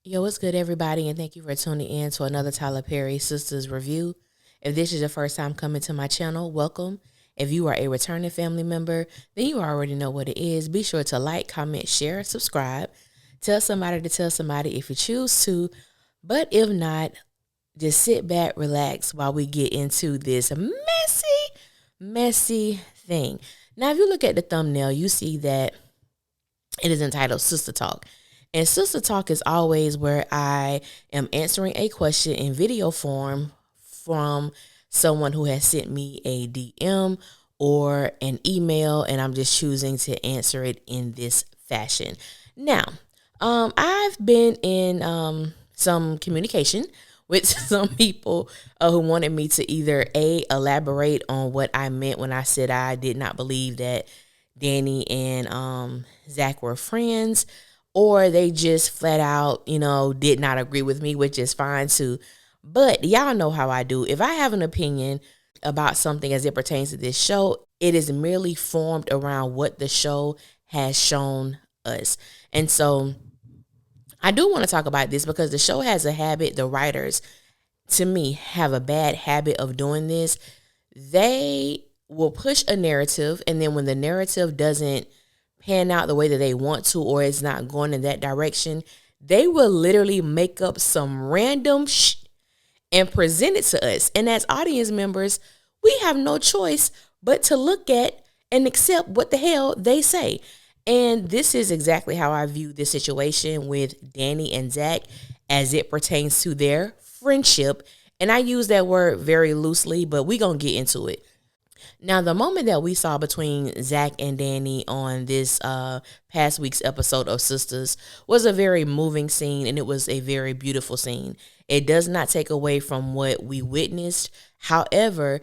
Yo, what's good, everybody, and thank you for tuning in to another Tyler Perry Sistas review. If this is your first time coming to my channel, welcome. If you are a returning family member, then you already know what it is. Be sure to like, comment, share, subscribe. Tell somebody to tell somebody if you choose to. But if not, just sit back, relax while we get into this messy thing. Now, if you look at the thumbnail, you see that it is entitled Sister Talk. And Sister Talk is always where I am answering a question in video form from someone who has sent me a DM or an email, and I'm just choosing to answer it in this fashion. Now, I've been in some communication with some people who wanted me to either elaborate on what I meant when I said I did not believe that Danni and Zach were friends, or they just flat out, did not agree with me, which is fine too. But y'all know how I do. If I have an opinion about something as it pertains to this show, it is merely formed around what the show has shown us. And so I do want to talk about this because the show has a habit, the writers, to me, have a bad habit of doing this. They will push a narrative, and then when the narrative doesn't pan out the way that they want to, or it's not going in that direction, they will literally make up some random and present it to us. And as audience members, we have no choice but to look at and accept what the hell they say. And this is exactly how I view this situation with Danni and Zach as it pertains to their friendship. And I use that word very loosely, but we're going to get into it. Now, the moment that we saw between Zach and Danni on this past week's episode of Sistas was a very moving scene, and it was a very beautiful scene. It does not take away from what we witnessed. However,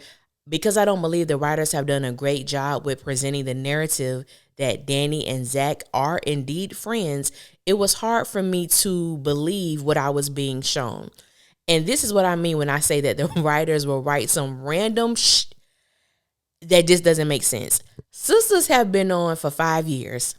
because I don't believe the writers have done a great job with presenting the narrative that Danni and Zach are indeed friends, it was hard for me to believe what I was being shown. And this is what I mean when I say that the writers will write some random that just doesn't make sense. Sistas have been on for 5 years.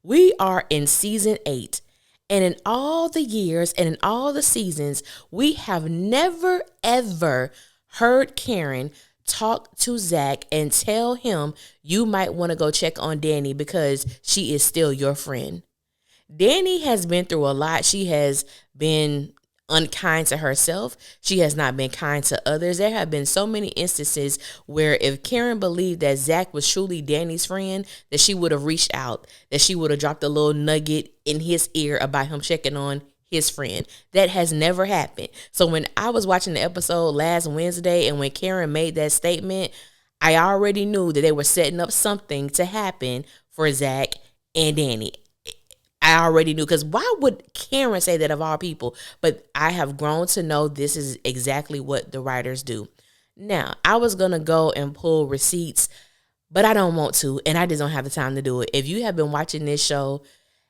We are in season 8. And in all the years and in all the seasons, we have never, ever heard Karen talk to Zach and tell him you might want to go check on Danni because she is still your friend. Danni has been through a lot. She has been unkind to herself. She has not been kind to others. There have been so many instances where if Karen believed that Zach was truly Danni's friend, that she would have reached out, that she would have dropped a little nugget in his ear about him checking on his friend. That has never happened. So when I was watching the episode last Wednesday and when Karen made that statement, I already knew that they were setting up something to happen for Zach and Danni. I already knew, because why would Karen say that of all people? But I have grown to know this is exactly what the writers do. Now, I was going to go and pull receipts, but I don't want to, and I just don't have the time to do it. If you have been watching this show,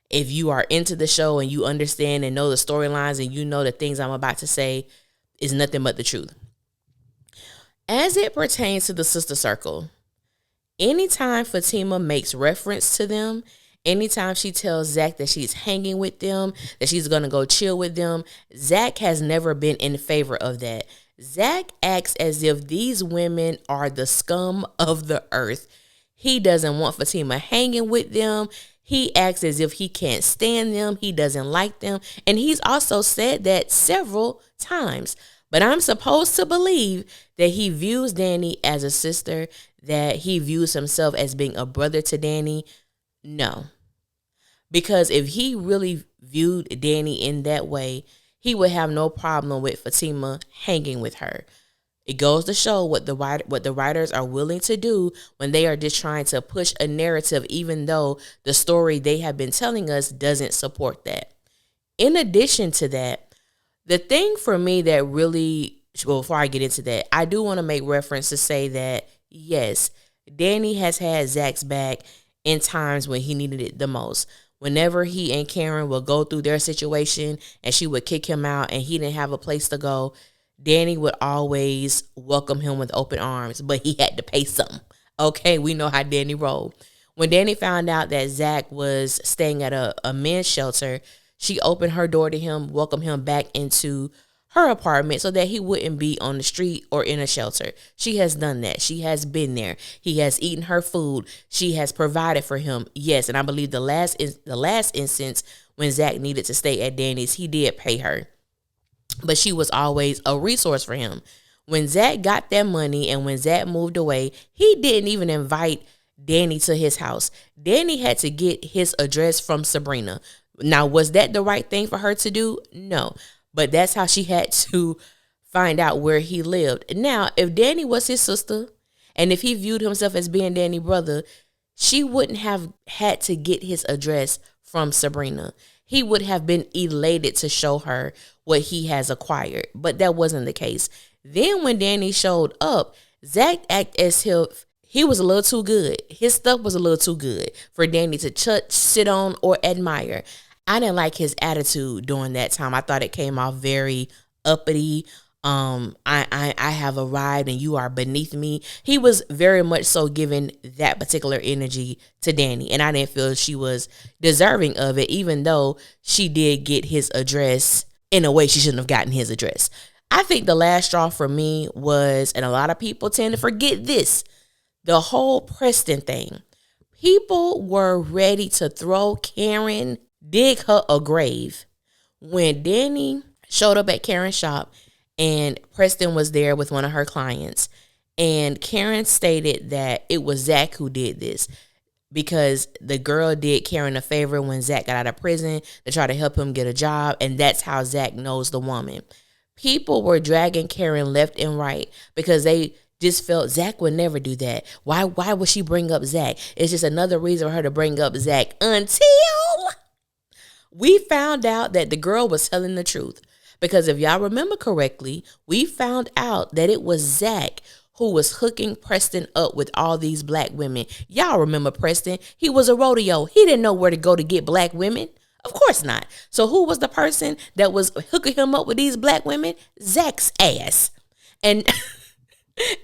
if you are into the show and you understand and know the storylines and you know the things I'm about to say is nothing but the truth. As it pertains to the sister circle, anytime Fatima makes reference to them, anytime she tells Zach that she's hanging with them, that she's going to go chill with them, Zach has never been in favor of that. Zach acts as if these women are the scum of the earth. He doesn't want Fatima hanging with them. He acts as if he can't stand them. He doesn't like them. And he's also said that several times. But I'm supposed to believe that he views Danni as a sister, that he views himself as being a brother to Danni. No. Because if he really viewed Danni in that way, he would have no problem with Fatima hanging with her. It goes to show what the writers are willing to do when they are just trying to push a narrative, even though the story they have been telling us doesn't support that. In addition to that, the thing for me that really, well, before I get into that, I do want to make reference to say that, yes, Danni has had Zach's back in times when he needed it the most. Whenever he and Karen would go through their situation and she would kick him out and he didn't have a place to go, Danni would always welcome him with open arms, but he had to pay something. Okay, we know how Danni rolled. When Danni found out that Zach was staying at a men's shelter, She opened her door to him, welcomed him back into her apartment so that he wouldn't be on the street or in a shelter. She has done that. She has been there. He has eaten her food. She has provided for him. Yes, and I believe the last instance when Zach needed to stay at Danny's, he did pay her. But she was always a resource for him. When Zach got that money and when Zach moved away, he didn't even invite Danny to his house. Danny had to get his address from Sabrina. Now, was that the right thing for her to do? No. But that's how she had to find out where he lived. Now, if Danny was his sister and if he viewed himself as being Danny's brother, she wouldn't have had to get his address from Sabrina. He would have been elated to show her what he has acquired. But that wasn't the case. Then when Danny showed up, Zach acted as if he was a little too good. His stuff was a little too good for Danny to touch, sit on, or admire. I didn't like his attitude during that time. I thought it came off very uppity. I have arrived and you are beneath me. He was very much so giving that particular energy to Danny, and I didn't feel she was deserving of it, even though she did get his address in a way she shouldn't have gotten his address. I think the last straw for me was, and a lot of people tend to forget this, the whole Preston thing. People were ready to throw Karen, dig her a grave. When Danny showed up at Karen's shop and Preston was there with one of her clients, and Karen stated that it was Zach who did this because the girl did Karen a favor when Zach got out of prison to try to help him get a job, and that's how Zach knows the woman. People were dragging Karen left and right because they just felt Zach would never do that. Why would she bring up Zach? It's just another reason for her to bring up Zach until we found out that the girl was telling the truth. Because if y'all remember correctly, we found out that it was Zach who was hooking Preston up with all these black women. Y'all remember Preston? He was a rodeo. He didn't know where to go to get black women. Of course not. So who was the person that was hooking him up with these black women? Zach's ass. And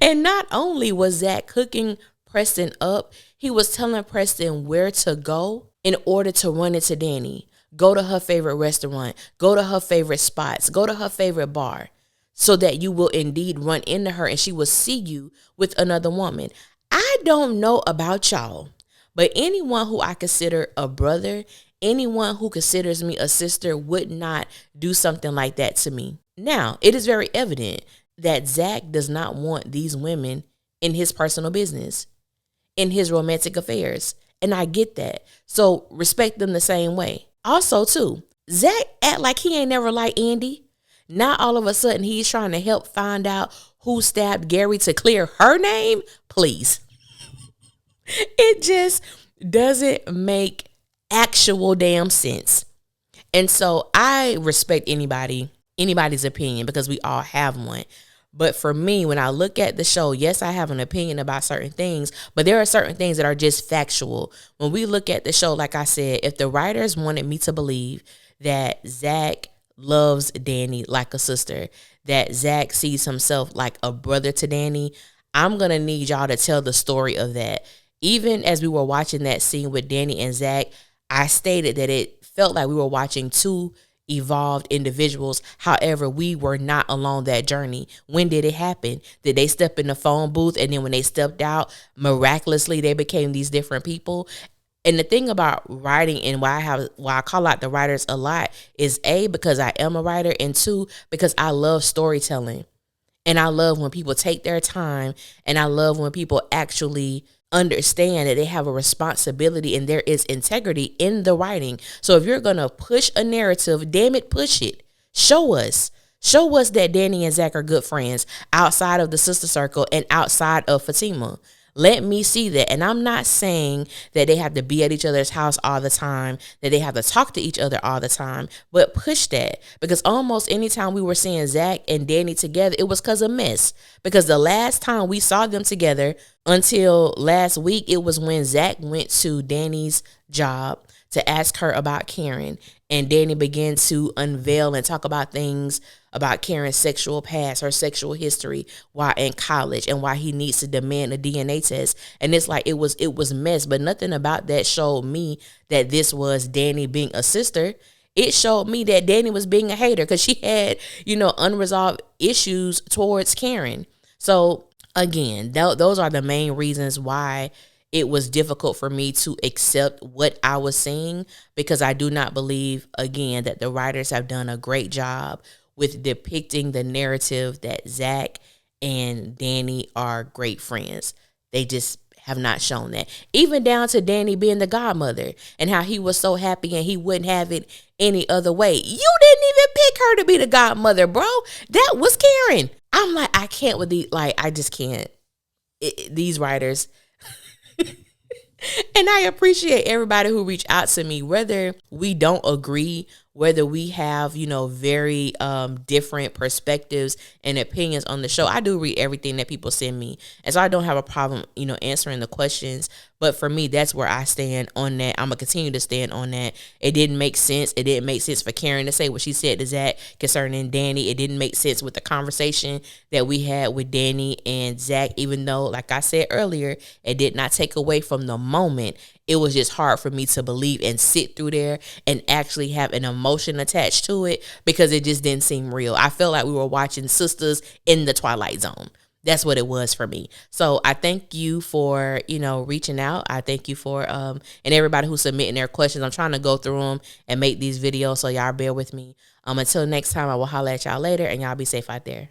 and not only was Zach hooking Preston up, he was telling Preston where to go in order to run into Danny. Go to her favorite restaurant. Go to her favorite spots. Go to her favorite bar so that you will indeed run into her and she will see you with another woman. I don't know about y'all, but anyone who I consider a brother, anyone who considers me a sister would not do something like that to me. Now, it is very evident that Zach does not want these women in his personal business, in his romantic affairs. And I get that. So respect them the same way. Also, too, Zach act like he ain't never liked Andy. Now all of a sudden he's trying to help find out who stabbed Gary to clear her name. Please. It just doesn't make actual damn sense. And so I respect anybody's opinion because we all have one. But for me, when I look at the show, yes, I have an opinion about certain things, but there are certain things that are just factual. When we look at the show, like I said, if the writers wanted me to believe that Zach loves Danny like a sister, that Zach sees himself like a brother to Danny, I'm going to need y'all to tell the story of that. Even as we were watching that scene with Danny and Zach, I stated that it felt like we were watching two evolved individuals. However, we were not along that journey. When did it happen? Did they step in the phone booth and then when they stepped out, miraculously they became these different people? And the thing about writing and why I call out the writers a lot is A, because I am a writer, and two, because I love storytelling. And I love when people take their time, and I love when people actually understand that they have a responsibility and there is integrity in the writing. So if you're going to push a narrative, damn it, push it. Show us that Danny and Zach are good friends outside of the sister circle and outside of Fatima. Let me see that. And I'm not saying that they have to be at each other's house all the time, that they have to talk to each other all the time, but push that. Because almost anytime we were seeing Zach and Danny together, it was because of mess. Because the last time we saw them together until last week, it was when Zach went to Danny's job to ask her about Karen. And Danny began to unveil and talk about things about Karen's sexual past, her sexual history while in college, and why he needs to demand a DNA test. And it's like it was mess, but nothing about that showed me that this was Danny being a sister. it showed me that Danni was being a hater because she had, unresolved issues towards Karen. So again, those are the main reasons why it was difficult for me to accept what I was seeing, because I do not believe, again, that the writers have done a great job with depicting the narrative that Zach and Danni are great friends. They just have not shown that. Even down to Danni being the godmother and how he was so happy and he wouldn't have it any other way. You didn't even pick her to be the godmother, bro. That was Karen. I'm like, I can't with these, like, I just can't. These writers. And I appreciate everybody who reached out to me, whether we don't agree, whether we have, very different perspectives and opinions on the show. I do read everything that people send me. And so I don't have a problem, answering the questions. But for me, that's where I stand on that. I'm going to continue to stand on that. It didn't make sense. It didn't make sense for Karen to say what she said to Zach concerning Danni. It didn't make sense with the conversation that we had with Danni and Zach, even though, like I said earlier, it did not take away from the moment. It was just hard for me to believe and sit through there and actually have an emotion attached to it, because it just didn't seem real. I felt like we were watching Sistas in the Twilight Zone. That's what it was for me. So I thank you for, reaching out. I thank you for, and everybody who's submitting their questions. I'm trying to go through them and make these videos, so y'all bear with me. Until next time, I will holler at y'all later, and y'all be safe out there.